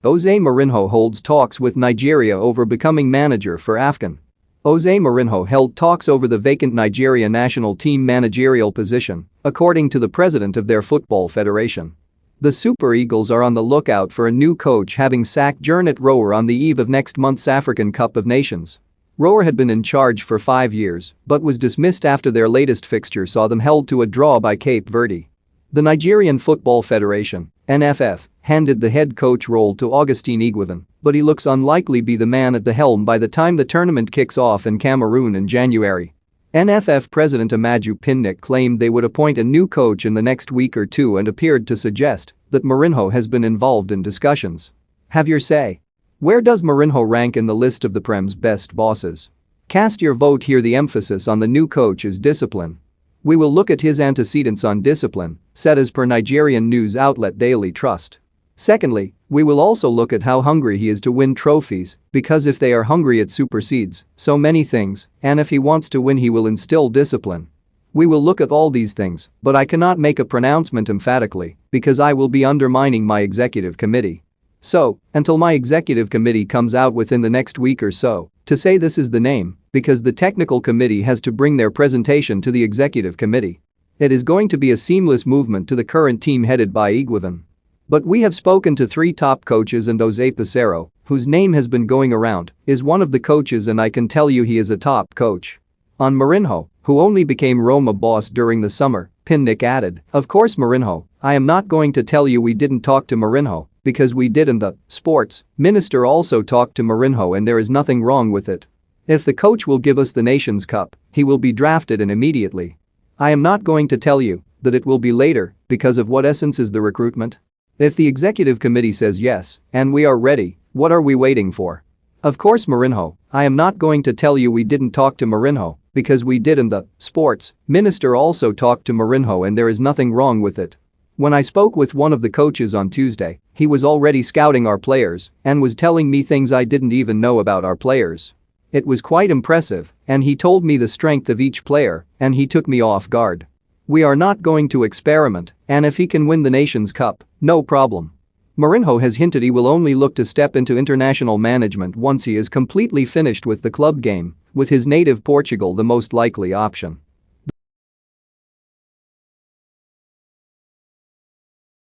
Jose Mourinho holds talks with Nigeria over becoming manager for AFCON. Jose Mourinho held talks over the vacant Nigeria national team managerial position, according to the president of their football federation. The Super Eagles are on the lookout for a new coach, having sacked Gernot Rohr on the eve of next month's African Cup of Nations. Rohr had been in charge for 5 years but was dismissed after their latest fixture saw them held to a draw by Cape Verde. The Nigerian Football Federation (NFF) handed the head coach role to Augustine Iguivan, but he looks unlikely to be the man at the helm by the time the tournament kicks off in Cameroon in January. NFF President Amaju Pinnick claimed they would appoint a new coach in the next week or two and appeared to suggest that Mourinho has been involved in discussions. Have your say. Where does Mourinho rank in the list of the Prem's best bosses? Cast your vote here. The emphasis on the new coach is discipline. We will look at his antecedents on discipline, said as per Nigerian news outlet Daily Trust. Secondly, we will also look at how hungry he is to win trophies, because if they are hungry it supersedes so many things, and if he wants to win he will instill discipline. We will look at all these things, but I cannot make a pronouncement emphatically because I will be undermining my executive committee. So, until my executive committee comes out within the next week or so to say this is the name, because the technical committee has to bring their presentation to the executive committee. It is going to be a seamless movement to the current team headed by Iguivan. But we have spoken to 3 top coaches and Jose Pissarro, whose name has been going around, is one of the coaches and I can tell you he is a top coach. On Mourinho, who only became Roma boss during the summer, Pinnick added, "Of course Mourinho, I am not going to tell you we didn't talk to Mourinho, because we did and the sports minister also talked to Mourinho and there is nothing wrong with it. If the coach will give us the Nations Cup, he will be drafted in immediately. I am not going to tell you that it will be later because of what essence is the recruitment. If the executive committee says yes and we are ready, what are we waiting for? Of course Mourinho, I am not going to tell you we didn't talk to Mourinho, because we did and the sports minister also talked to Mourinho and there is nothing wrong with it. When I spoke with one of the coaches on Tuesday, he was already scouting our players and was telling me things I didn't even know about our players. It was quite impressive and he told me the strength of each player and he took me off guard. We are not going to experiment and if he can win the Nations Cup, no problem." Mourinho has hinted he will only look to step into international management once he is completely finished with the club game, with his native Portugal the most likely option.